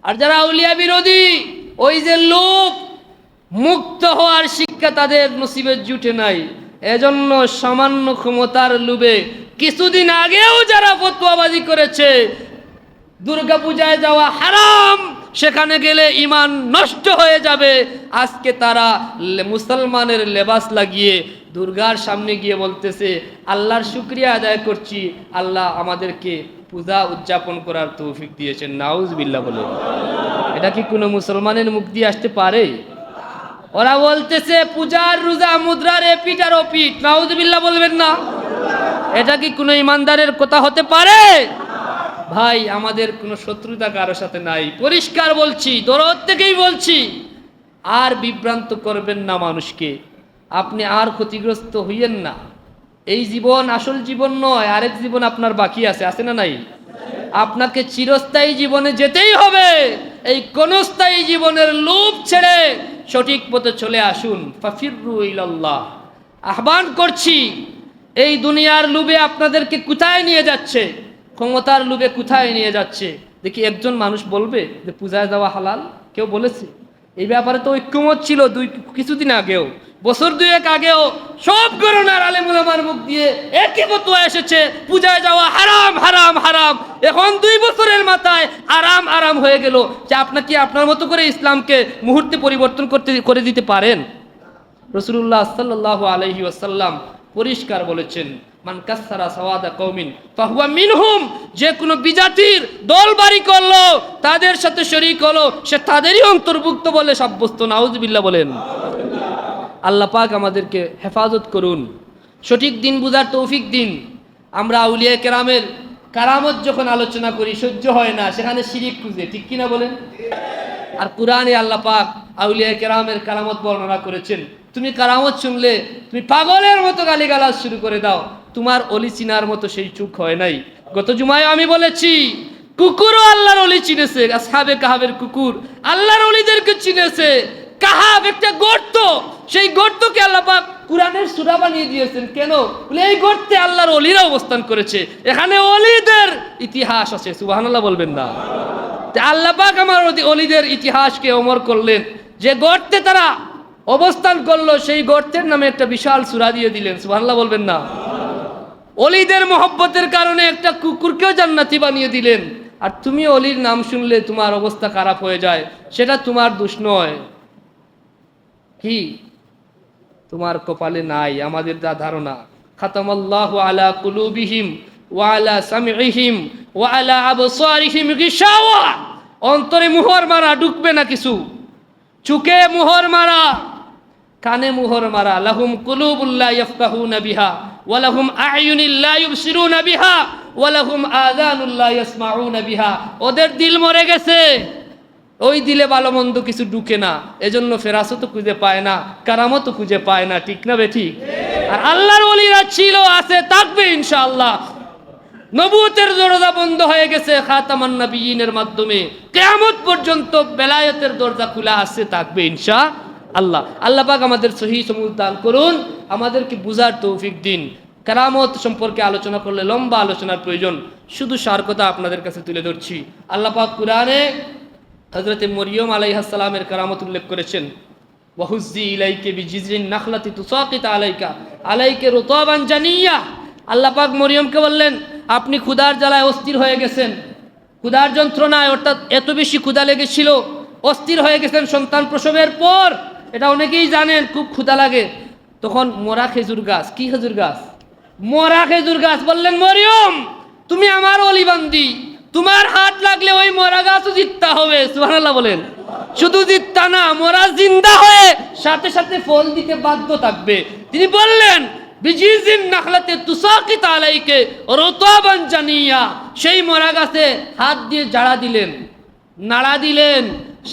আর যারা আউলিয়া বিরোধী, ওই যে লোভ, মুক্ত হওয়ার শিক্ষা তাদের নসিবে জুটে নাই। এজন্য সামান্য ক্ষমতার লোভে কিছুদিন আগেও যারা ফতোয়াবাজি করেছে দুর্গা পূজায় যাওয়া হারাম, সেখানে গেলে ঈমান নষ্ট হয়ে যাবে, আজকে তারা মুসলমানের লেবাস লাগিয়ে দুর্গার সামনে গিয়ে বলতেছে আল্লাহর শুকরিয়া আদায় করছি, আল্লাহ আমাদেরকে পূজা উদযাপন করার তৌফিক দিয়েছেন। নাউজুবিল্লাহ বলে। এটা কি কোনো মুসলমানের মুখ দিয়ে আসতে পারে? ওরা বলতেছে পূজার রোজা মুদ্রার এপিঠ আর ওপিঠ। নাউজুবিল্লাহ বলবেন না? এটা কি কোনো ইমানদারের কথা হতে পারে? ভাই, আমাদের কোনো শত্রুতা কারো সাথে নাই, পরিষ্কার বলছি, দরদ থেকেই বলছি। আর বিভ্রান্ত করবেন না মানুষকে, আপনি আর ক্ষতিগ্রস্ত হইয়েন না। এই জীবন আসল জীবন নয়, আরেক জীবন আপনার বাকি আছে, আছে না নাই? আপনাকে চিরস্থায়ী জীবনে যেতেই হবে। এই ক্ষণস্থায়ী জীবনের লোভ ছেড়ে সঠিক পথে চলে আসুন। ফাফিরু ইলাল্লাহ। আহ্বান করছি, এই দুনিয়ার লোভে আপনাদেরকে কোথায় নিয়ে যাচ্ছে? ক্ষমতার লোভে কোথায় নিয়ে যাচ্ছে? দেখি একজন মানুষ বলবে যে পূজায় যাওয়া হালাল? কেউ বলেছে? এই ব্যাপারে তো ঐক্যমত ছিল কিছুদিন আগেও, বছর দুয়েক আগেও সব গণনার আলেম ওলামার মুখ দিয়ে একই ফতোয়া এসেছে, পূজায় যাওয়া হারাম হারাম হারাম। এখন 2 বছরের মাথায় আরাম আরাম হয়ে গেল যে আপনাকে আপনার মতো করে ইসলামকে মুহূর্তে পরিবর্তন করে দিতে পারেন? রাসূলুল্লাহ সাল্লাল্লাহু আলাইহি ওয়াসাল্লাম পরিষ্কার বলেছেন, মান কাসসারা সাওয়াদা কওমিন ফাহুয়া মিনহুম। যে কোনো বিজাতির দল বাড়ি করলো, তাদের সাথে শরীক হলো, সে তাদেরই অন্তর্ভুক্ত বলে সাব্যস্ত। নাউজুবিল্লাহ বলেন। আল্লাহ পাক আমাদেরকে হেফাজত করুন, সঠিক দিন বুঝার তৌফিক দিন। আমরা আউলিয়া কেরামের কারামত যখন আলোচনা করি সহ্য হয় না, সেখানে শিরিক খুঁজে, ঠিক কিনা বলেন? আর কুরআনে আল্লাহ পাক আউলিয়া কেরামের কারামত বর্ণনা করেছেন। তুমি কারামত শুনলে তুমি পাগলের মতো গালিগালাজ শুরু করে দাও, তোমার অলি চিনার মতো সেই চুক হয় নাই। গত জুমায় আমি বলেছি, কুকুরও আল্লাহর অলি চিনেছে। আসহাবে কাহাবের কুকুর আল্লাহর অলিদেরকে চিনেছে। কাহাব একটা গর্ত, সেই গর্তকে আল্লাহ পাক কুরআনের সূরা বানিয়ে দিয়েছেন। কেন? বলে এই গর্তে আল্লাহর অলিরা অবস্থান করেছে, এখানে অলিদের ইতিহাস আছে। সুবহানাল্লাহ বলবেন না? আল্লাহ পাক আমার অলিদের ইতিহাসকে অমর করলেন। যে গর্তে তারা অবস্থান করলো, সেই গর্তের নামে একটা বিশাল সূরা দিয়ে দিলেন। সুবহানাল্লাহ বলবেন না? অলিদের মহব্বতের কারণে একটা কুকুরকেও জান্নাতি বানিয়ে দিলেন। আর তুমি অলির নাম শুনলে তোমার অবস্থা খারাপ হয়ে যায়, সেটা তোমার দোষ নয়। কি তোমার কপালে নাই? আমাদের যা ধারণা, খাতামাল্লাহু আলা কুলুবিহিম ওয়া আলা সামিইহিম ওয়া আলা আবসারিহিম গিশাওয়া। অন্তরে মোহর মারা, ঢুকবে না কিছু। চোখে মোহর মারা, কানে মোহর মারা। লাহুম কুলুবুল লা ইয়াফকাহুনা বিহা ওয়া লাহুম আ'য়ুনুল লা ইউবসিরুনা বিহা ওয়া লাহুম আযানুল লা ইয়াসমাউনা বিহা। ওদের দিল মরে গেছে, ওই দিলে ভালো মন্দ কিছু ঢুকে না, এজন্য ফেরাসত খুঁজে পায় না, কারামত খুঁজে পায় না। ঠিক না বেঠিক? আর আল্লাহর ওলিরা ছিল, আছে, থাকবে ইনশাআল্লাহ। নবুয়তের দরজা বন্ধ হয়ে গেছে খাতামান নবিয়্যিনের মাধ্যমে, কিয়ামত পর্যন্ত বেলায়েতের দরজা খোলা আছে, থাকবে ইনশাআল্লাহ। আল্লাহ পাক আমাদের সহিহ সমঝ দান করুন, আমাদেরকে বুঝার তৌফিক দিন। কারামত সম্পর্কে আলোচনা করলে লম্বা আলোচনার প্রয়োজন, শুধু সার কথা আপনাদের কাছে তুলে ধরছি। আল্লাহ পাক কুরআনে হযরত মরিয়ম আলাইহিস সালামের কারামত উল্লেখ করেছেন। ওয়াহুজ্জি ইলাইকা বিজিজরিন নাখলাতি তুসাকিত আলাইকা রুতাবান জানিয়া। আল্লাহ পাক মরিয়মকে বললেন, আপনি ক্ষুধার জ্বালায় অস্থির হয়ে গেছেন, ক্ষুধার যন্ত্রণায়, অর্থাৎ এত বেশি ক্ষুধা লেগেছিল, অস্থির হয়ে গেছেন সন্তান প্রসবের পর। এটা অনেকেই জানেন, খুব ক্ষুধা লাগে। তখন মরা খেজুর গাছ, কি খেজুর গাছ? মরা খেজুর গাছ বললেন, মরিয়ম তুমি আমার অলি বান্দি, তোমার হাত লাগলে ওই মরা গাছও জিত্তা হবে। সুবহানাল্লাহ বলেন। শুধু জিত্তা না, মরা জিন্দা হয়ে সাথে সাথে ফল দিতে বাধ্য থাকবে। তিনি বললেন, বিজিজিন নাখলাতে তুসাকিত আলাইকা রুতাবান জানিয়া। সেই মরা গাছে হাত দিয়ে জাড়া দিলেন, নাড়া দিলেন,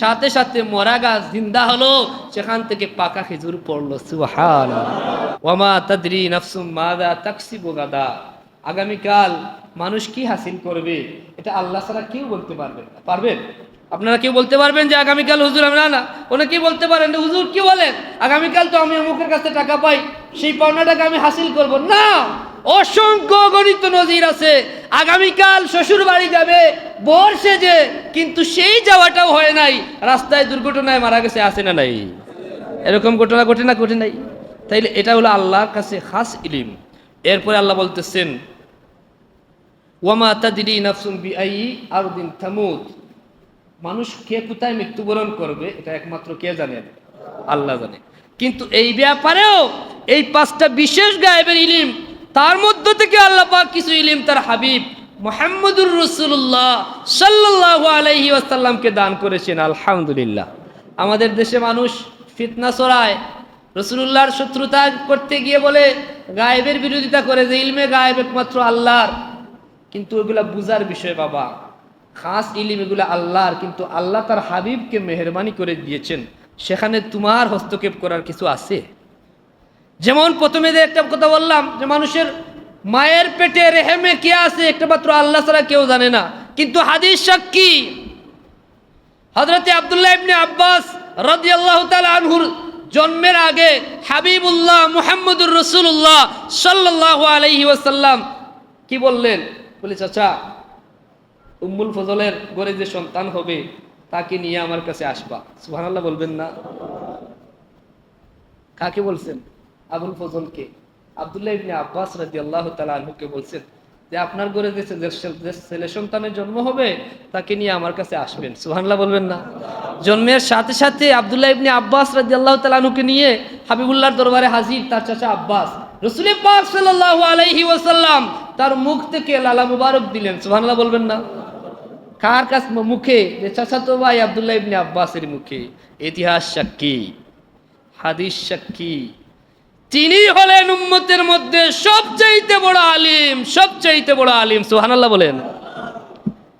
সাথে সাথে মরা গাছ জিন্দা হলো, সেখান থেকে পাকা খেজুর পড়লো। সুবহানাল্লাহ। ওয়ামা তাদরি নাফসুম মাযা তাকসিবু গাদা। আগামীকাল মানুষ কি হাসিল করবে এটা আল্লাহ ছাড়া কেউ বলতে পারবেন? আপনারা কেউ বলতে পারবেন যে আগামীকাল হুজুর আমরা? না। অনেকেই বলতে পারেন, হুজুর কি বলেন, আগামীকাল তো আমি অমুকের কাছে টাকা পাই, সেই পাওনা টাকা আমি হাসিল করব না। অসংখ্য গণিত নজির আছে। আগামীকাল শ্বশুর বাড়ি যাবে বর সেজে, কিন্তু সেই যাওয়াটাও হয় নাই, রাস্তায় দুর্ঘটনায় মারা গেছে, আছে না নাই? এরকম ঘটনা ঘটে না, ঘটে নাই? তাইলে এটা হলো আল্লাহর কাছে খাস ইলম। এরপরে আল্লাহ বলতেছেন ওয়ামা তাদরি নাফসুন বিআই আরদিন তামুত, মানুষ কে কোথায় মৃত্যুবরণ করবে এটা একমাত্র কে জানেন? আল্লাহ জানে। কিন্তু এই ব্যাপারেও এই 5টা বিশেষ গায়েবের ইলম, তার মধ্য থেকে আল্লাহ পাক কিছু ইলম তার হাবিব মুহাম্মদুর রাসূলুল্লাহ সাল্লাল্লাহু আলাইহি ওয়াসাল্লামকে দান করেছেন। আলহামদুলিল্লাহ। আমাদের দেশে মানুষ ফিতনা ছড়ায়, রাসূলুল্লাহর শত্রুতা করতে গিয়ে বলে, গায়েবের বিরোধিতা করে যে ইলমে গায়েব একমাত্র আল্লাহর। কিন্তু ওগুলা বুঝার বিষয় বাবা, খাস ইলম এগুলো আল্লাহর, কিন্তু আল্লাহ তার হাবিবকে মেহেরবানি করে দিয়েছেন, সেখানে তোমার হস্তক্ষেপ করার কিছু আছে? যেমন প্রথমে যে একটা কথা বললাম যে মানুষের মায়ের পেটে রেহেমে কে আছে একটা মাত্র আল্লাহ ছাড়া কেউ জানে না। কিন্তু হাদিস সাক্ষী হযরতে আব্দুল্লাহ ইবনে আব্বাস রাদিয়াল্লাহু তাআলা আনহুর জন্মের আগে হাবিবুল্লাহ মুহাম্মদুর রাসূলুল্লাহ সাল্লাল্লাহু আলাইহি ওয়াসাল্লাম কি বললেন? বলে, চাচা উম্মুল ফজলের ঘরে যে সন্তান হবে তাকে নিয়ে আমার কাছে আসবা। সুবহানাল্লাহ বলবেন না? কাকে বলছেন? আবুল ফজলকে। আব্দুল্লাহ ইবনে আব্বাস রাদিয়াল্লাহু তাআলা আনহুকে বলছেন যে আপনার ঘরে যে ছেলে সন্তানের জন্ম হবে তাকে নিয়ে আমার কাছে আসবেন। সুবহানাল্লাহ বলবেন না? জন্মের সাথে সাথে আব্দুল্লাহ ইবনে আব্বাস রাদিয়াল্লাহু তাআলা আনহুকে নিয়ে হাবিবুল্লাহর দরবারে হাজির তার চাচা আব্বাস। রাসূল পাক সাল্লাল্লাহু আলাইহি ওয়াসাল্লাম তার মুখ থেকে লালা মুবারক দিলেন। সুবহানাল্লাহ বলবেন না? কার কাছ মুখে? যে চাচাতো ভাই আব্দুল্লাহ ইবনে আব্বাসের মুখে। ইতিহাস সাক্ষী, হাদিস সাক্ষী, তিনি হলেন উম্মতের মধ্যে সবচাইতে বড় আলিম, সবচাইতে বড় আলিম। সুবহানাল্লাহ বলেন।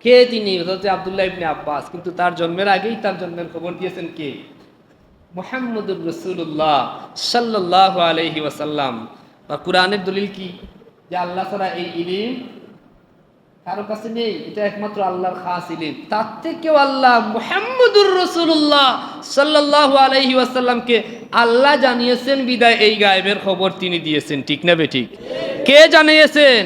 কে তিনি? হযরত আব্দুল্লাহ ইবনে আব্বাস। কিন্তু তার জন্মের আগেই তার জন্মের খবর দিয়েছেন কে? মুহাম্মদুর রাসূলুল্লাহ সাল্লাল্লাহু আলাইহি ওয়াসাল্লাম। আর কোরআনের দলিল কি? যে আল্লাহ ছাড়া এই ইলম কারো কাছে নেই, এটা একমাত্র আল্লাহর খাস ইলম। তার থেকেও আল্লাহ মুহাম্মদুর রাসূলুল্লাহ সাল্লাল্লাহু আলাইহি ওয়াসাল্লামকে আল্লাহ জানিয়েছেন বিদায় এই গায়েবের খবর তিনি দিয়েছেন। ঠিক না বেঠিক? কে জানিয়েছেন?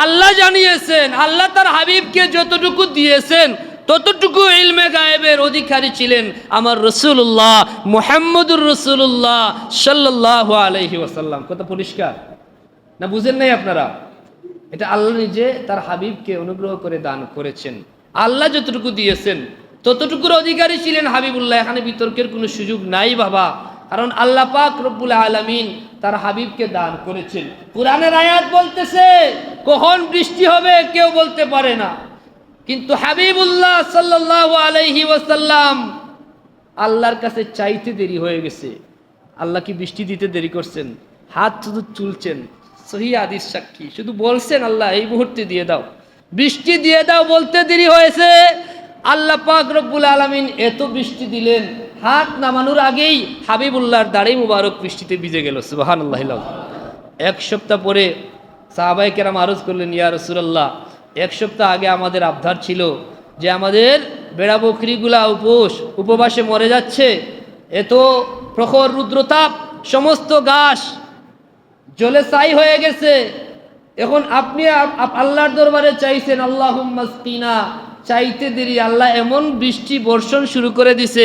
আল্লাহ জানিয়েছেন। আল্লাহ তার হাবিবকে যতটুকু দিয়েছেন ততটুকু ইলমে গায়েবের অধিকারী ছিলেন আমার রাসূলুল্লাহ মুহাম্মদুর রাসূলুল্লাহ সাল্লাল্লাহু আলাইহি ওয়াসাল্লাম। কথা পরিষ্কার না? বুঝেন নাই আপনারা? এটা আল্লাহ নিজে তার হাবিবকে অনুগ্রহ করে দান করেছেন। আল্লাহ যতটুকু দিয়েছেন ততটুকুর অধিকারী ছিলেন হাবিবুল্লাহ। এখানে বিতর্কের কোনো সুযোগ নাই বাবা, কারণ আল্লাহ পাক রব্বুল আলামিন তার হাবিবকে দান করেছেন। কুরআনের আয়াত বলতেছে কখন বৃষ্টি হবে কেউ বলতে পারে না, কিন্তু হাবিবুল্লাহ সাল্লাল্লাহু আলাইহি ওয়াসাল্লাম আল্লাহর কাছে চাইতে দেরি হয়ে গেছে। আল্লাহ কি বৃষ্টি দিতে দেরি করছেন? হাত শুধু তুলছেন, সহিহ হাদিস সাক্ষী, শুধু বলছেন আল্লাহ এই মুহূর্তে দিয়ে দাও, বৃষ্টি দিয়ে দাও, বলতে দেরি হয়েছে। আল্লাহ পাক রব্বুল আলামিন এত বৃষ্টি দিলেন, হাত নামানোর আগেই হাবিবুল্লাহর দাড়ি মুবারক বৃষ্টিতে ভিজে গেল। সুবহানাল্লাহ। এক সপ্তাহ পরে সাহাবায়ে কেরাম আরজ করলেন, ইয়া রাসূলুল্লাহ, এক সপ্তাহ আগে আমাদের আবদার ছিল যে আমাদের বেড়া বকরিগুলা উপবাসে মরে যাচ্ছে, এত প্রখর রুদ্রতাপ, সমস্ত ঘাস জলে ছাই হয়ে গেছে। এখন আপনি আল্লাহর দরবারে চাইছেন আল্লাহুম্মা আসকিনা, চাইতে দেরি আল্লাহ এমন বৃষ্টি বর্ষণ শুরু করে দিছে,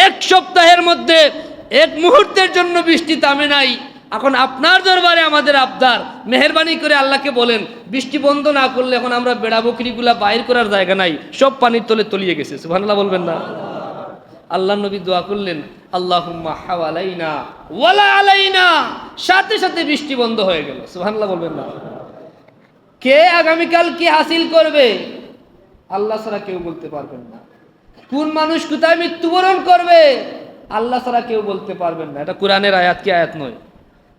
এক সপ্তাহের মধ্যে এক মুহূর্তের জন্য বৃষ্টি থামে নাই। এখন আপনার দরবারে আমাদের আবদার, মেহেরবানি করে আল্লাহকে বলেন বৃষ্টি বন্ধ না করলে এখন আমরা বেড়া বকরিগুলা বাইর করার জায়গা নাই, সব পানির তলে তলিয়ে গেছে। সুবহানাল্লাহ বলবেন না? আল্লাহ নবী দোয়া করলেন আল্লাহুম্মা হাওয়ালাইনা ওয়ালা আলাইনা, সাথে সাথে বৃষ্টি বন্ধ হয়ে গেল। সুবহানাল্লাহ বলবেন না? কে আগামীকাল কি হাসিল করবে আল্লাহ ছাড়া কেউ বলতে পারবেন না। কোন মানুষ কোথায় মৃত্যুবরণ করবে আল্লাহ ছাড়া কেউ বলতে পারবেন না। এটা কোরআনের আয়াত কি আয়াত নয়?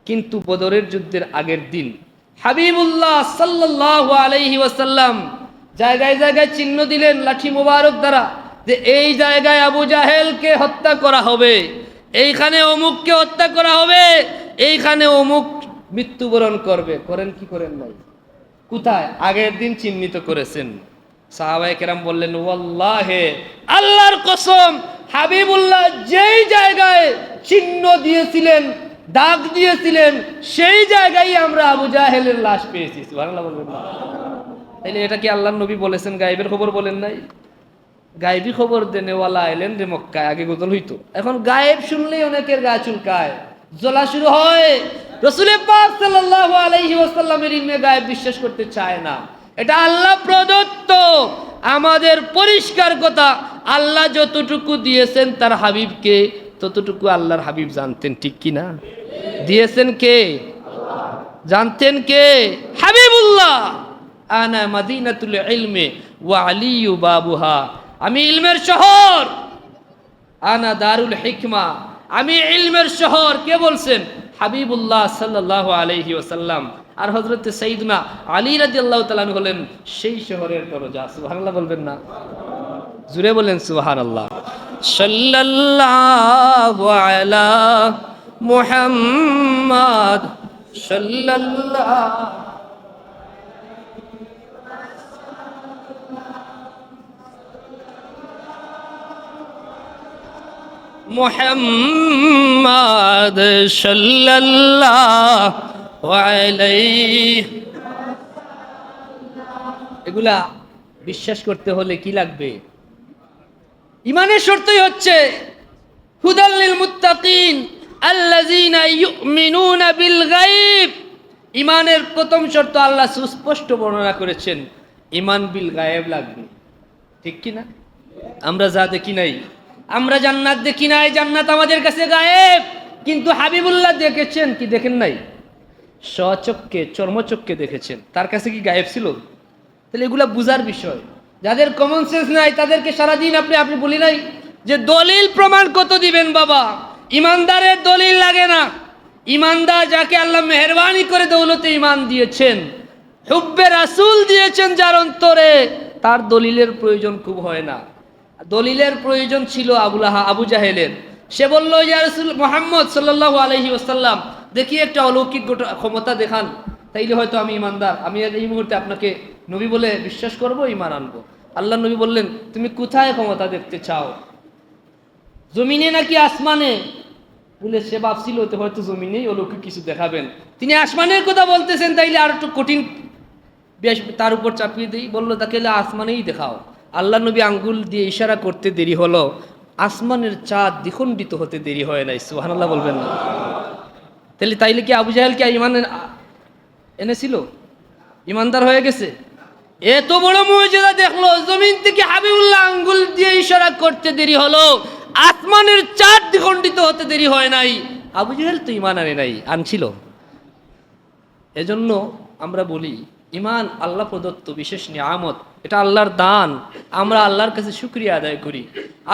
কিন্তু বদরের যুদ্ধের আগের দিন হাবিবুল্লাহ সাল্লাল্লাহু আলাইহি ওয়াসাল্লাম জায়গায় জায়গায় চিহ্ন দিলেন লাঠি মুবারক দ্বারা, যে এই জায়গায় আবু জাহেলকে হত্যা করা হবে, এইখানে অমুককে হত্যা করা হবে, এইখানে অমুক মৃত্যুবরণ করবে। করেন কি করেন নাই? কোথায়? আগের দিন চিহ্নিত করেছেন। সাহাবায়ে কেরাম বললেন ওয়াল্লাহে, আল্লাহর কসম, হাবিবুল্লাহ যেই জায়গায় চিহ্ন দিয়েছিলেন দাগ দিয়েছিলেন, সেই জায়গায় আমরা আবু জাহেলের লাশ পেয়েছি। সুবহানাল্লাহ বলবেন না? তাইলে এটা কি আল্লাহর নবী বলেছেন, গায়েবের খবর বলেন নাই? গায়েবী খবর দেনেওয়ালা এলেন রে মক্কায়, আগে গোসল হইতো, এখন গায়েব শুনলেই অনেকের গা চুলকায়, জ্বলা শুরু হয়। রাসূল পাক সাল্লাল্লাহু আলাইহি ওয়াসাল্লামের ইলমে গায়েব বিশ্বাস করতে চায় না। এটা আল্লাহ প্রদত্ত আমাদের পরিষ্কার কথা। আল্লাহ যতটুকু দিয়েছেন তার হাবিবকে, ততটুকু আল্লাহর হাবিব জানতেন, ঠিক কি না? দিয়েছেন কে? জানতেন কে? হাবিবুল্লাহ। আনা মাদিনাতুল ইলমি ওয়া আলিয়ু বাবুহা, আমি ইলমের শহর। আনা দারুল হিকমা, আমি ইলমের শহর। কে বলছেন? হাবিবুল্লাহ সাল্লাল্লাহু আলাইহি ওয়াসাল্লাম। আর হযরত সাইয়্যিদনা আলী রাদিয়াল্লাহু তাআলা হলেন সেই শহরের দরজা। সুবহানাল্লাহ বলবেন না? জুড়ে বলেন সুবহানাল্লাহ। সাল্লাল্লাহু আলা মুহাম্মাদ সাল্লাল্লাহু মুহাম্মাদ সাল্লাল্লাহু আলাইহি। এগুলা বিশ্বাস করতে হলে কি লাগবে? ইমানের শর্তই হচ্ছে হুদাল লিল মুত্তাকিন আল্লাযীনা ইউমিনুনা বিল গায়ব। ইমানের প্রথম শর্ত আল্লাহ সুস্পষ্ট বর্ণনা করেছেন, ইমান বিল গায়েব লাগবে, ঠিক কি না? আমরা যা দেখি নাই, আমরা জান্নাত দেখি নাই, জান্নাত আমাদের কাছে গায়েব, কিন্তু হাবিবুল্লাহ দেখেছেন কি দেখেন নাই? স্বচক্ষে চর্মচক্ষে দেখেছেন, তার কাছে কি গায়েব ছিল? তাহলে এগুলা বুঝার বিষয়। যাদের কমন সেন্স নাই তাদেরকে সারাদিন আপনি বলি নাই যে দলিল প্রমাণ কত দিবেন বাবা? ইমানদারের দলিল লাগে না। ইমানদার যাকে আল্লাহ মেহেরবানি করে দৌলতে ইমান দিয়েছেন, হুব্বে রাসূল দিয়েছেন যার অন্তরে, তার দলিলের প্রয়োজন খুব হয় না। দলিলের প্রয়োজন ছিল আবু জাহেলের। সে বলল, ইয়া রাসূল মুহাম্মদ সাল্লাল্লাহু আলাইহি ওয়াসাল্লাম, দেখি একটা অলৌকিক ক্ষমতা দেখান, তাইলে হয়তো আমি ইমানদার, আমি এই মুহূর্তে আপনাকে নবী বলে বিশ্বাস করব, ইমান আনবো। আল্লাহ নবী বললেন, তুমি কোথায় ক্ষমতা দেখতে চাও? জমিনে নাকি আসমানে? বলে সে ভাবছিল হয়তো জমিনেই অলৌকিক কিছু দেখাবেন, তিনি আসমানের কথা বলতেছেন, তাইলে আর একটু কঠিন বেশ তার উপর চাপিয়ে দিই। বললো তাকে আসমানেই দেখাও। আল্লাহ নবী আঙ্গুল দিয়ে ইশারা করতে দেরি হলো, আসমানের চাঁদ দ্বিখণ্ডিত হতে দেরি হয় নাই। সুবহানাল্লাহ বলবেন না? তাইলে কি আবু জাহেল কি ইমান এনেছিল? ইমানদার হয়ে গেছে? এত বড় মুজিজা দেখলো, জমিন থেকে হাবিবুল্লাহ আঙ্গুল দিয়ে ইশারা করতে দেরি হলো, আসমানের চাঁদ দ্বিখণ্ডিত হতে দেরি হয় নাই। আবু জাহেল তো ইমান আনে নাই, আনছিল। এজন্য আমরা বলি ইমান আল্লাহ প্রদত্ত বিশেষ নিয়ামত, এটা আল্লাহর দান। আমরা আল্লাহর কাছে শুকরিয়া আদায় করি,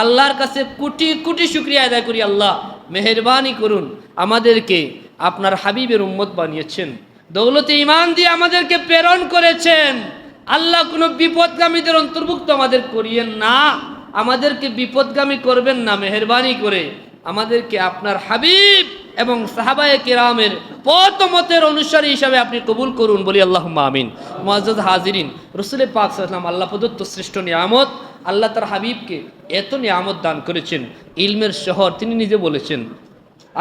আল্লাহর কাছে কোটি কোটি শুকরিয়া আদায় করি। আল্লাহ মেহেরবানি করুন, আমাদেরকে আপনার হাবিবের উম্মত বানিয়েছেন, দৌলতে ইমান দিয়ে আমাদেরকে প্রেরণ করেছেন। আল্লাহ কোনো বিপদগামীদের অন্তর্ভুক্ত আমাদের করিয়েন না, আমাদেরকে বিপদগামী করবেন না। মেহেরবানি করে আমাদেরকে আপনার হাবিব এবং সাহাবায়ে কেরামের পথ মতের অনুসারী হিসাবে আপনি কবুল করুন, বলি আল্লাহুম্মা আমিন। মুআজ্জাজ হাজিরিন, রাসূল পাক সাল্লাল্লাহু আলাইহি ওয়াসাল্লাম আল্লাহ প্রদত্ত শ্রেষ্ঠ নিয়ামত। আল্লাহ তার হাবিবকে এত নিয়ামত দান করেছেন, ইলমের শহর। তিনি নিজে বলেছেন,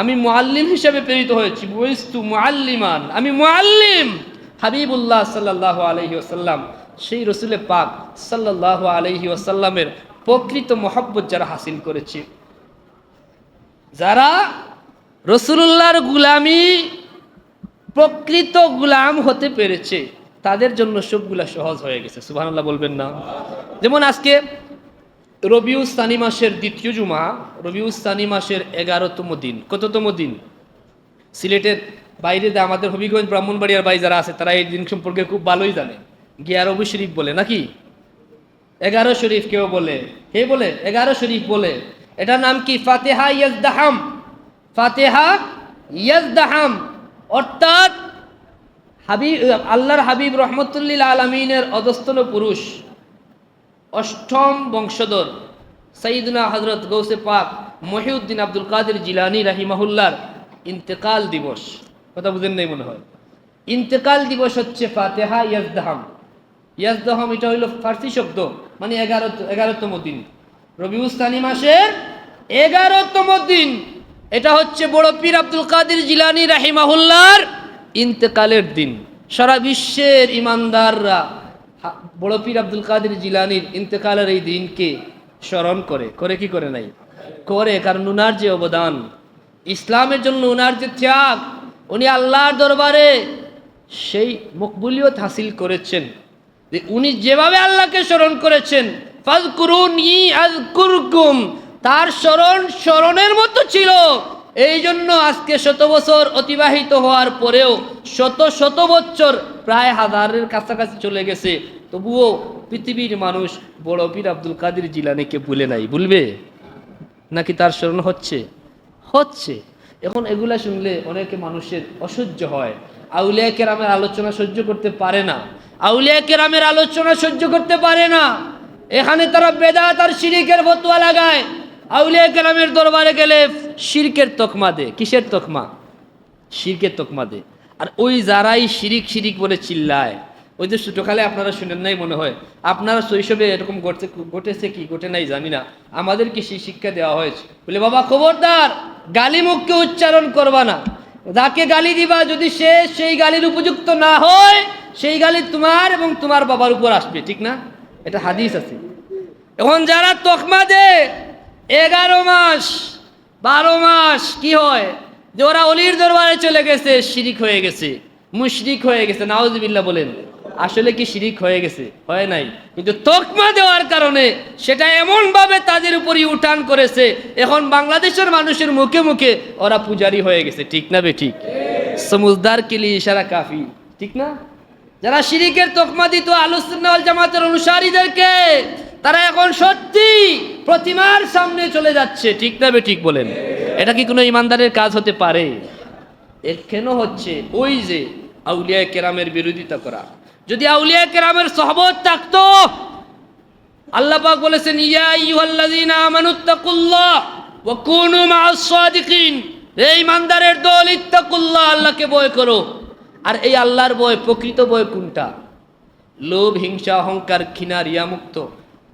আমি মুআল্লিম হিসাবে প্রেরিত হয়েছি, বুইস্তু মুআল্লিমান, আমি মুআল্লিম। হাবিবুল্লাহ সাল্লাল্লাহু আলাইহি ওয়াসাল্লাম, সেই রাসূল পাক সাল্লাল্লাহু আলাইহি ওয়াসাল্লামের প্রকৃত মহব্বত যারা হাসিল করেছে, যারা রাসূলুল্লাহর গোলামি প্রকৃত গোলাম হতে পেরেছে, তাদের জন্য সবগুলা সহজ হয়ে গেছে। সুবহানাল্লাহ বলবেন না? যেমন আজকে রবিউস সানি মাসের দ্বিতীয় জুমা, রবিউস সানি মাসের 11তম দিন। কততম দিন? সিলেটের বাইরে আমাদের হবিগঞ্জ ব্রাহ্মণবাড়িয়ার ভাই যারা আছে তারা এই দিন সম্পর্কে খুব ভালোই জানে। 11 শরীফ বলে নাকি 11 শরীফ কেউ বলে, কে বলে 11 শরীফ বলে। এটার নাম কি? ফাতিহা ইয়াজদাহাম। ফাতিহা ইয়াজদাহাম অর্থাৎ আল্লাহর হাবিব রহমতুল্লিল আলমিনের অধস্তন পুরুষ, অষ্টম বংশধর সাইয়্যিদুনা হযরত গৌসে পাক মহিউদ্দিন আব্দুল কাদের জিলানী রাহিমাহুল্লাহর ইন্তেকাল দিবস। কথা বুঝেন নাই মনে হয়? ইন্তেকাল দিবস হচ্ছে ফাতিহা ইয়াজদাহাম। ইয়াজদাহাম এটা হইল ফার্সি শব্দ, মানে 11তম দিন, রবিউস সানি মাসের 11তম দিন। এটা হচ্ছে বড় পীর আব্দুল কাদের জিলানী রাহিমাহুল্লাহর ইন্তেকালের দিন। সারা বিশ্বের ইমানদাররা বড় পীর আব্দুল কাদের জিলানীর ইন্তেকালের এই দিনকে স্মরণ করে, করে কি করে নাই? করে, কারণ উনার যে অবদান, ইসলামের জন্য উনার যে ত্যাগ, উনি আল্লাহর দরবারে সেই মকবুলিয়ত হাসিল করেছেন। যে উনি যেভাবে আল্লাহকে স্মরণ করেছেন, ফাযকুরুনি আযকুরকুম, তার স্মরণের মতো ছিল। এই জন্য আজকে 100 বছর অতিবাহিত হওয়ার পরেও, শত বছর প্রায় হাজারের কাছাকাছি চলে গেছে, তবুও পৃথিবীর মানুষ বড় পীর আব্দুল কাদের জিলানীকে ভুলে নাই। ভুলবে নাকি? তার স্মরণ হচ্ছে। এখন এগুলা শুনলে অনেকে মানুষের অসহ্য হয়। আউলিয়া কেরামের আলোচনা সহ্য করতে পারে না, আউলিয়া কেরামের আলোচনা সহ্য করতে পারে না। এখানে তারা বেদাত আর শিরিকের ফতোয়া লাগায়। আউলিয়া কেরামের দরবারে গেলে শিরকের তকমা দে। কিসের তকমা? শিরকের তকমা দে। আর ওই যারাই শিরিক বলে চিল্লায়, ওই যে ছোটকালে আপনারা শুনেন নাই মনে হয়, আপনারা শৈশবে এরকম ঘটেছে কি ঘটে নাই জানি না, আমাদের কি সেই শিক্ষা দেওয়া হয়েছে, বলে বাবা খবরদার গালি মুখকে উচ্চারণ করবা না, যাকে গালি দিবা যদি সে সেই গালির উপযুক্ত না হয়, সেই গালি তোমার এবং তোমার বাবার উপর আসবে, ঠিক না? এটা হাদিস আছে। এখন যারা তকমা দে 11 মাস 12 মাস কি হয়, যে ওরা অলির দরবারে চলে গেছে, শিরিক হয়ে গেছে, মুশরিক হয়ে গেছে, নাউজুবিল্লাহ বলেন। আসলে কি শিরিক হয়ে গেছে? হয় নাই, কিন্তু তকমা দেওয়ার কারণে সেটা এমন ভাবে তাদের উপরই উঠান করেছে, এখন বাংলাদেশের মানুষের মুখে মুখে ওরা পূজারি হয়ে গেছে, ঠিক না বে ঠিক? সমুজদার কে লিয়ে ইশারা কাফি, ঠিক না? যারা শিরিকের তকমা দিত আহলুস সুন্নাহ ওয়াল জামাতের অনুসারীদেরকে, তারা এখন সত্যি প্রতিমার সামনে চলে যাচ্ছে, ঠিক না বে ঠিক বলেন? এটা কি কোনো ইমানদারের কাজ হতে পারে? এর কেন হচ্ছে ওই যে আউলিয়া কেরামের বিরোধিতা করা। যদি আউলিয়া কেরামের সহবত থাকতো, আল্লাহ পাক বলেছেন ইয়া আইয়ুহাল্লাযীনা আমানুত্তাকুল্লাহ ওয়া কুনু মা'আস সাদিকিন, এই ইমানদারের দল, ইত্তাকুল্লাহ, আল্লাহকে ভয় করো। আর এই আল্লাহর ভয়, প্রকৃত ভয় কোনটা? লোভ, হিংসা, অহংকার, ঘৃণা, রিয়া মুক্ত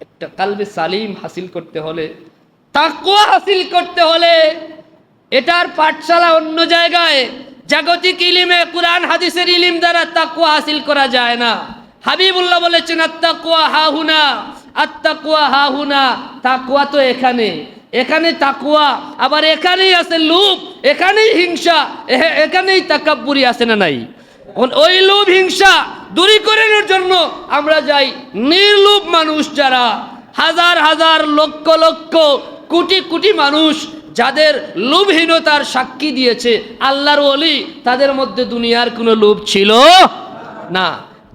একটা কালবে সালিম হাসিল করতে হলে, তাকওয়া হাসিল করতে হলে, এটার পাঠশালা অন্য জায়গায়, জাগতিক ইলিমে কুরআন হাদিসের ইলিম দ্বারা তাকওয়া হাসিল করা যায় না। হাবিবুল্লাহ বলেছেন আত্তাকওয়া হাহুনা, আত্তাকওয়া হাহুনা, তাকওয়া তো এখানে তাকওয়া, আবার এখানেই আছে লোভ, এখানেই হিংসা, এখানেই তাকাব্বুরি, আছে না নাই? ওই লোভ হিংসা দূরীকরণের জন্য আমরা যাই নির্লোভ মানুষ, যারা হাজার হাজার লক্ষ লক্ষ কোটি কোটি মানুষ যাদের লোভহীনতার সাক্ষী দিয়েছে আল্লাহর ওলি, তাদের মধ্যে দুনিয়ার কোনো লোভ ছিল না,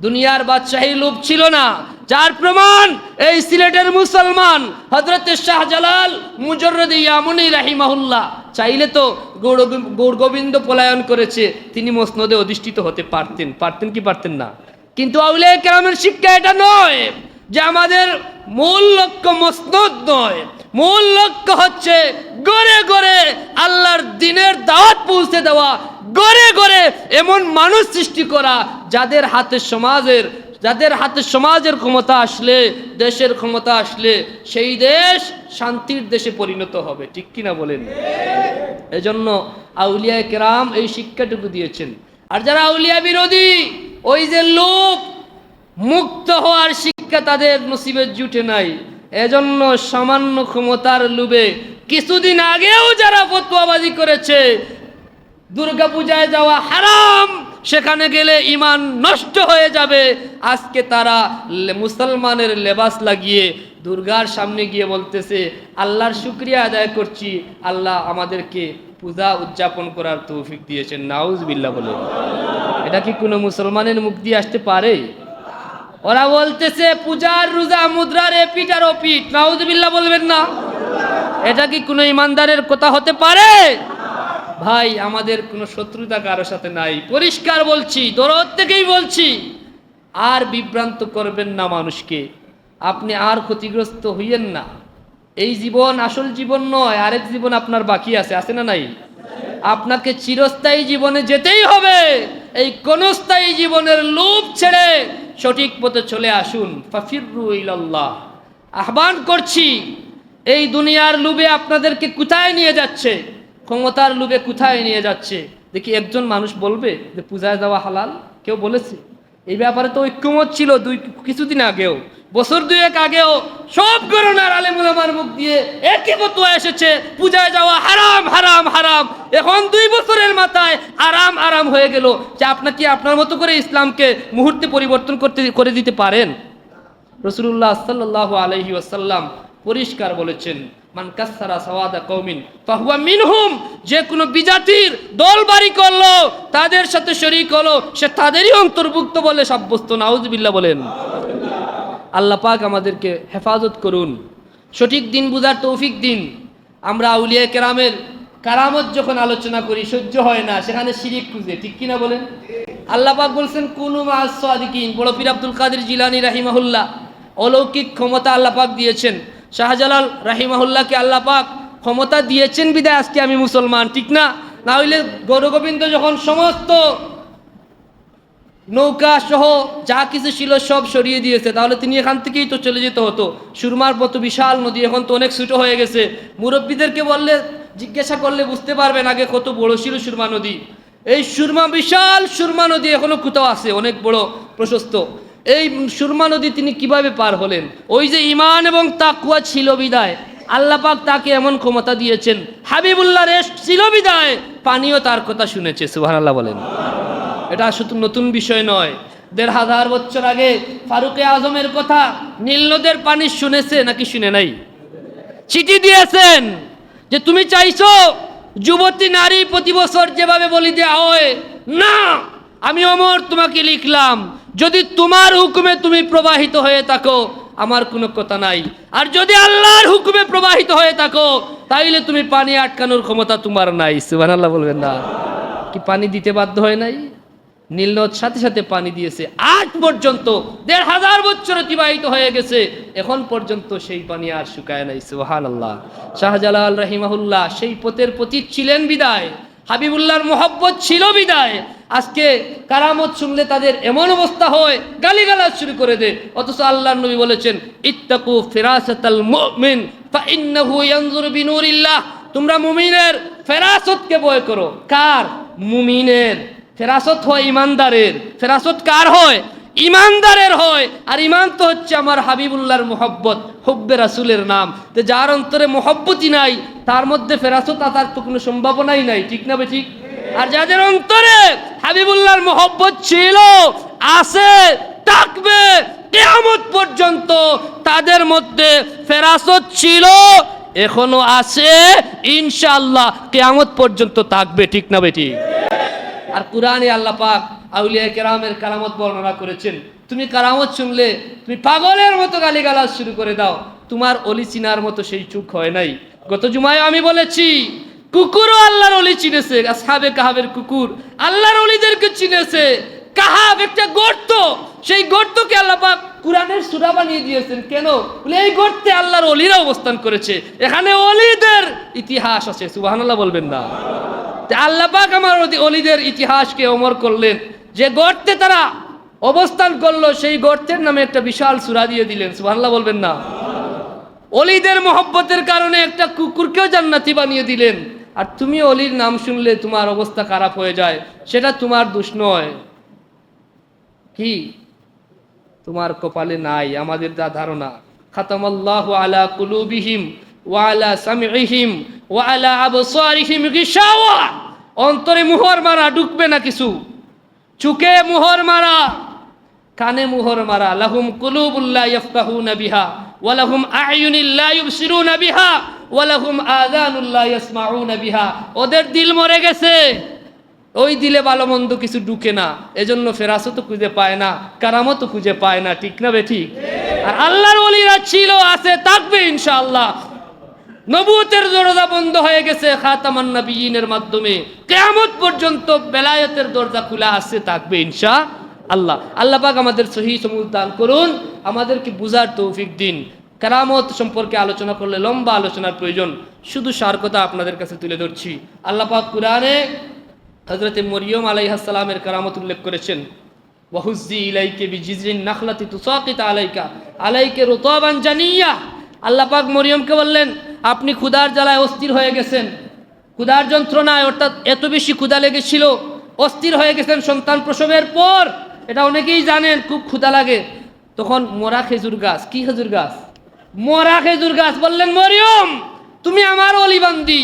দুনিয়ার বাদশাহী লোভ ছিল না। যার প্রমাণ এই সিলেটের মুসলমান হযরত শাহজালাল মুজাররদ ইয়ামুনি রাহিমাহুল্লাহ চাইলে তো গৌর গোবিন্দ পলায়ন করেছে, তিনি মসনদে অধিষ্ঠিত হতে পারতেন কি পারতেন না? কিন্তু আউলিয়া কেরামের শিক্ষা এটা নয় যে আমাদের মূল লক্ষ্য মসনদ নয়, মূল লক্ষ্য হচ্ছে গড়ে গড়ে আল্লাহর দ্বীনের দাওয়াত পৌঁছে দেওয়া, গড়ে গড়ে এমন মানুষ সৃষ্টি করা যাদের হাতে সমাজের ক্ষমতা আসলে, দেশের ক্ষমতা আসলে সেই দেশ শান্তির দেশে পরিণত হবে, ঠিক কিনা বলেন? এজন্য আউলিয়া কেরাম এই শিক্ষাটুকু দিয়েছেন। আর যারা আউলিয়া বিরোধী, ওই যে লোভ মুক্ত হওয়ার শিক্ষা তাদের নসিবে জুটে নাই। এজন্য সামান্য ক্ষমতার লোভে কিছুদিন আগেও যারা ফতোয়াবাজি করেছে দুর্গা পূজায় যাওয়া হারাম, সেখানে গেলে ঈমান নষ্ট হয়ে যাবে, আজকে তারা মুসলমানের লেবাস লাগিয়ে দুর্গার সামনে গিয়ে বলতেছে আল্লাহর শুকরিয়া আদায় করছি, আল্লাহ আমাদেরকে পূজা উদযাপন করার তৌফিক দিয়েছেন, নাউজুবিল্লাহ বলে। এটা কি কোনো মুসলমানের মুখ দিয়ে আসতে পারে? ওরা বলতেছে পূজার রোজা মুদ্রার এপিঠ আর ওপিঠ, নাউজুবিল্লাহ বলবেন না? এটা কি কোনো ইমানদারের কথা হতে পারে? ভাই, আমাদের কোনো শত্রুতা কারো সাথে নাই, পরিষ্কার বলছি, দরদ থেকেই বলছি। আর বিভ্রান্ত করবেন না মানুষকে, আপনি আর ক্ষতিগ্রস্ত হইয়েন না। এই জীবন আসল জীবন নয়, আরেক জীবন আপনার বাকি আছে না নাই? আপনাকে চিরস্থায়ী জীবনে যেতেই হবে। এই ক্ষণস্থায়ী জীবনের লোভ ছেড়ে সঠিক পথে চলে আসুন। ফাফিরু ইলাল্লাহ, আহ্বান করছি। এই দুনিয়ার লোভে আপনাদেরকে কোথায় নিয়ে যাচ্ছে? ক্ষমতার লোভে কোথায় নিয়ে যাচ্ছে। দেখি একজন মানুষ বলবে যে পূজায় যাওয়া হালাল? কেউ বলেছে? এই ব্যাপারে তো ঐক্যমত ছিল কিছুদিন আগেও, বছর দুয়েক আগেও সব গণনার আলেম ওলামার মুখ দিয়ে একই ফতোয়া এসেছে পূজায় যাওয়া হারাম হারাম হারাম। এখন 2 বছরের মাথায় আরাম আরাম হয়ে গেল যে আপনাকে আপনার মতো করে ইসলামকে মুহূর্তে পরিবর্তন করে দিতে পারেন? রাসূলুল্লাহ সাল্লাল্লাহু আলাইহি ওয়াসাল্লাম পরিষ্কার বলেছেন, মান কাসসারা সাওয়াদা কওমিন ফাহুয়া মিনহুম, যে কোনো বিজাতির দল বাড়ি করলো, তাদের সাথে শরীক হলো, সে তাদেরই অন্তর্ভুক্ত বলে সাব্যস্ত। নাউজুবিল্লাহ বলেন। আল্লাহ পাক আমাদেরকে হেফাজত করুন, সঠিক দিন বুঝার তৌফিক দিন। আমরা আউলিয়া কেরামের কারামত যখন আলোচনা করি সহ্য হয় না, সেখানে শিরিক খুঁজে, ঠিক কিনা বলেন? আল্লাহ পাক বলছেন কুনু মা'আস সাদিকিন। বড় পীর আব্দুল কাদের জিলানী রাহিমাহুল্লাহ অলৌকিক ক্ষমতা আল্লাহ পাক দিয়েছেন। শাহজালাল রাহিমাহুল্লাহকে আল্লাহ পাক ক্ষমতা দিয়েছেন বিদায় আজকে আমি মুসলমান, ঠিক না? না হইলে গৌরগোবিন্দ যখন সমস্ত নৌকা সহ যা কিছু ছিল সব সরিয়ে দিয়েছে, তাহলে তিনি এখান থেকেই তো চলে যেতে হতো। সুরমার মতো বিশাল নদী এখন তো অনেক ছোট হয়ে গেছে। মুরব্বীদেরকে বললে, জিজ্ঞাসা করলে বুঝতে পারবেন আগে কত বড় ছিল সুরমা নদী। এই সুরমা, বিশাল সুরমা নদী এখনো কোথাও আছে, অনেক বড় প্রশস্ত। এই সুরমা নদী তিনি কিভাবে পার হলেন? ওই যে ঈমান এবং তাকওয়া ছিল বিদায় আল্লাহ পাক তাকে এমন ক্ষমতা দিয়েছেন। হাবিবুল্লাহ রেস্ট ছিল বিদায় পানিও তার কথা শুনেছে। সুবহানাল্লাহ বলেন। এটা শুধু নতুন বিষয় নয়। 1500 বছর আগে ফারুকে আজমের কথা নীল নদের পানি শুনেছে নাকি শুনে নাই? চিঠি দিয়েছেন যে তুমি চাইছো যুবতী নারী প্রতি বছর যেভাবে বলি দেওয়া হয় না, আমি ওমর তোমাকে লিখলাম, যদি তোমার হুকুমে তুমি প্রবাহিত হয়ে থাকো আমার কোনো কথা নাই, আর যদি আল্লাহর হুকুমে প্রবাহিত হয়ে থাকো তাইলে তুমি পানি আটকানোর ক্ষমতা তোমার নাই। সুবহানাল্লাহ বলবেন না? কি পানি দিতে বাধ্য হয় নাই? নীলনদ সাথে সাথে পানি দিয়েছে। আজ পর্যন্ত 1500 বছর অতিবাহিত হয়ে গেছে, এখন পর্যন্ত সেই পানি আর শুকায় নাই। সুবহানাল্লাহ। শাহজালাল রাহিমাহুল্লাহ সেই পথের প্রতীক ছিলেন বিদায়, হাবিবুল্লাহর মোহব্বত ছিল বিদায় আজকে কারামত শুনলে তাদের এমন অবস্থা হয় গালিগালাজ শুরু করে দেয়। অথচ আল্লাহর নবী বলেছেন ইত্তাকু ফিরাসাতাল মুমিন ফাইন্নাহু ইয়ানজুরু বিনুরিল্লাহ, তোমরা মুমিনের ফেরাসতকে ভয় করো। কার? মুমিনের। ফেরাসত হয় ইমানদারের। ফেরাসত কার হয়? ইমানদারের হয়। আর ইমান তো হচ্ছে আমার হাবিবুল্লাহর মোহব্বত, হুব্বে রাসূলের নাম। তো যার অন্তরে মোহব্বতই নাই তার মধ্যে ফেরাসত আসার তো কোনো সম্ভাবনাই নাই, ঠিক না ঠিক? আর যাদের অন্তরে হাবিবুল্লাহর মোহব্বত ছিল, আছে, থাকবে কিয়ামত পর্যন্ত, তাদের মধ্যে ফেরাসত ছিল, এখনো আছে, ইনশাআল্লাহ কিয়ামত পর্যন্ত থাকবে, ঠিক না ঠিক? আর কুরআনে আল্লাহ পাক আউলিয়া কেরামের কারামত বর্ণনা করেছেন। তুমি কারামত শুনলে তুমি পাগলের মতো গালিগালাজ শুরু করে দাও, তোমার অলি চিনার মতো সেই চুক হয় নাই। গত জুমায় আমি বলেছি কুকুরও আল্লাহর অলি চিনেছে। আসহাবে কাহাবের কুকুর আল্লাহর অলিদেরকে চিনেছে। কাহাব একটা গর্ত, সেই গর্তকে আল্লাহ পাক কুরআনের সূরা বানিয়ে দিয়েছেন। কেন? বলে এই গর্তে আল্লাহর অলিরা অবস্থান করেছে, এখানে অলিদের ইতিহাস আছে। সুবহানাল্লাহ বলবেন না? আল্লাহ পাক আমার অলিদের ইতিহাসকে অমর করলেন। যে গর্তে তারা অবস্থান করলো সেই গর্তের নামে একটা বিশাল সূরা দিয়ে দিলেন। সুবহানাল্লাহ বলবেন না? অলিদের মহব্বতের কারণে একটা কুকুরকেও জান্নাতি বানিয়ে দিলেন। আর তুমি অলির নাম শুনলে তোমার অবস্থা খারাপ হয়ে যায়, সেটা তোমার দোষ নয়। কি তোমার কপালে নাই? আমাদের যা ধারণা, খাতামাল্লাহু আলা কুলুবিহিম ওয়া আলা সামিইহিম ওয়া আলা আবসারিহিম গিশাওয়া, অন্তরে মোহর মারা, ঢুকবে না কিছু। চোখে মোহর মারা, কানে মোহর মারা। লাহুম কুলুবুল লা ইয়াফকাহুনা বিহা ওয়া লাহুম আ'য়ুনুল লা ইউবসিরুনা বিহা ওয়া লাহুম আযানুল লা ইয়াসমাউনা বিহা। ওদের দিল মরে গেছে, ওই দিলে ভালো মন্দ কিছু ঢুকে না, এজন্য ফেরাসতও খুঁজে পায় না, কারামতও খুঁজে পায় না, ঠিক না ঠিক? আর আল্লাহর ওলিরা ছিল, আছে, থাকবে ইনশাআল্লাহ। নবুয়তের দরজা বন্ধ হয়ে গেছে খাতামান নবিয়্যিনের মাধ্যমে, কিয়ামত পর্যন্ত বেলায়েতের দরজা খোলা আছে, থাকবে ইনশাআল্লাহ। আল্লাহ পাক আমাদের সহিহ সমুজ দান করুন, আমাদেরকে বুঝার তৌফিক দিন। কারামত সম্পর্কে আলোচনা করলে লম্বা আলোচনার প্রয়োজন, শুধু সার কথা আপনাদের কাছে তুলে ধরছি। আল্লাহ পাক কুরআনে হযরতে মরিয়ম আলাইহিস সালামের কারামত উল্লেখ করেছেন। ওয়াহুজ্জি ইলাইকা বিজিজরিন নাখলাতি তুসাকিত আলাইকা রুতাবান জানিয়া। আল্লাহ পাক মরিয়মকে বললেন আপনি ক্ষুধার জ্বালায় অস্থির হয়ে গেছেন, ক্ষুধার যন্ত্রণায়, অর্থাৎ এত বেশি ক্ষুধা লেগেছিল, অস্থির হয়ে গেছেন সন্তান প্রসবের পর। এটা অনেকেই জানেন, খুব ক্ষুধা লাগে। তখন মরা খেজুর গাছ, কি খেজুর গাছ? মরা খেজুর গাছ। বললেন, মরিয়ম তুমি আমার অলিবান্দি,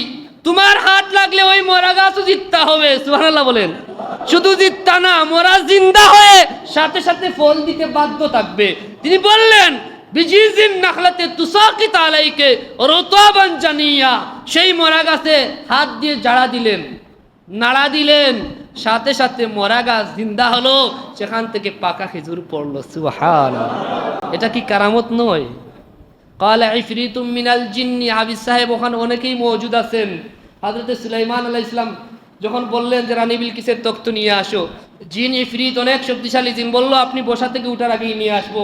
তোমার হাত লাগলে ওই মরা গাছও জিত্তা হবে। সুবহানাল্লাহ বলেন। শুধু জিত্তা না, মরা জিন্দা হয়ে সাথে সাথে ফল দিতে বাধ্য থাকবে। তিনি বললেন, বিজিজিন নাখলাতে তুসাকিত আলাইকে রতাবান জানিয়া। সেই মরা গাছে হাত দিয়ে জাড়া দিলেন, নাড়া দিলেন, সাথে সাথে মরা গাছ জিন্দা হলো, সেখান থেকে পাকা খেজুর পড়লো। সুবহানাল্লাহ। এটা কি কারামত নয়? ক্বালা ইফরিতুম মিনাল জিন্নি। হাফিজ সাহেব ওখানে অনেকেই মওজুদ আছেন। হযরত সুলাইমান আলাইহিস সালাম যখন বললেন যে রানী বিলকিসের তখ্ত নিয়ে আসো, জিন ইফরিত অনেক শক্তিশালী জিন বলল, আপনি বসা থেকে উঠার আগেই নিয়ে আসবো।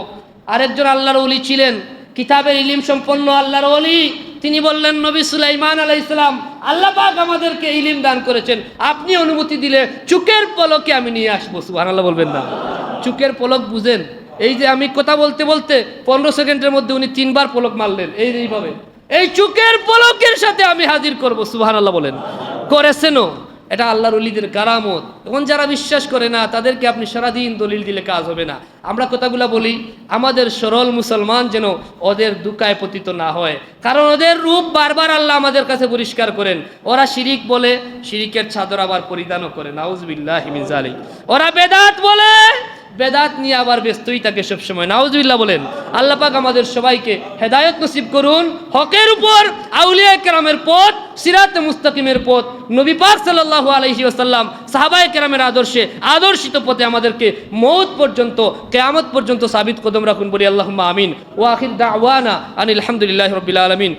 আরেকজন আল্লাহর ওলি ছিলেন, কিতাবের ইলম সম্পন্ন আল্লাহর ওলি, তিনি বললেন, নবী সুলাইমান আলাইহিস সালাম, আল্লাহ পাক আমাদেরকে ইলম দান করেছেন, আপনি অনুমতি দিলে চুকের পলকে আমি নিয়ে আসবো। সুবহানাল্লাহ বলবেন না? চুকের পলক বুঝেন? এই যে আমি কথা বলতে বলতে 15 সেকেন্ডের মধ্যে উনি 3 বার পলক মারলেন, এইভাবে। এই চুকের পলকের সাথে আমি হাজির করব। সুবহানাল্লাহ বলেন। করেছেনও। এটা আল্লাহর ওলিদের কারামত। এখন যারা বিশ্বাস করে না, তাদেরকে আপনি সারাদিন দলিল দিলে কাজ হবে না। আমরা কথাগুলো বলি, আমাদের সরল মুসলমান যেন ওদের দুকায় পতিত না হয়, কারণ ওদের রূপ বারবার আল্লাহ আমাদের কাছে পরিষ্কার করেন। ওরা শিরিক বলে, শিরিকের চাদর আবার পরিধানও করে, নাউজুবিল্লাহি মিন যালিক। ওরা বেদাত বলে, বেদাত নিয়ে আবার ব্যস্তই থাকে সবসময়, নাউজুবিল্লাহ বলেন। আল্লাহ পাক আমাদের সবাইকে হেদায়েত নসিব করুন, হকের উপর আউলিয়া কেরামের পথ, সিরাতে মুস্তাকিমের পথ, নবী পাক সাল্লাল্লাহু আলাইহি ওয়াসাল্লাম সাহাবায়ে কেরামের আদর্শে আদর্শিত পথে আমাদেরকে মওত পর্যন্ত, কিয়ামত পর্যন্ত সাবিত কদম রাখুন, বলি আল্লাহুম্মা আমিন। ওয়া আখির দাওয়ানা আনিল হামদুলিল্লাহি রাব্বিল আলামিন।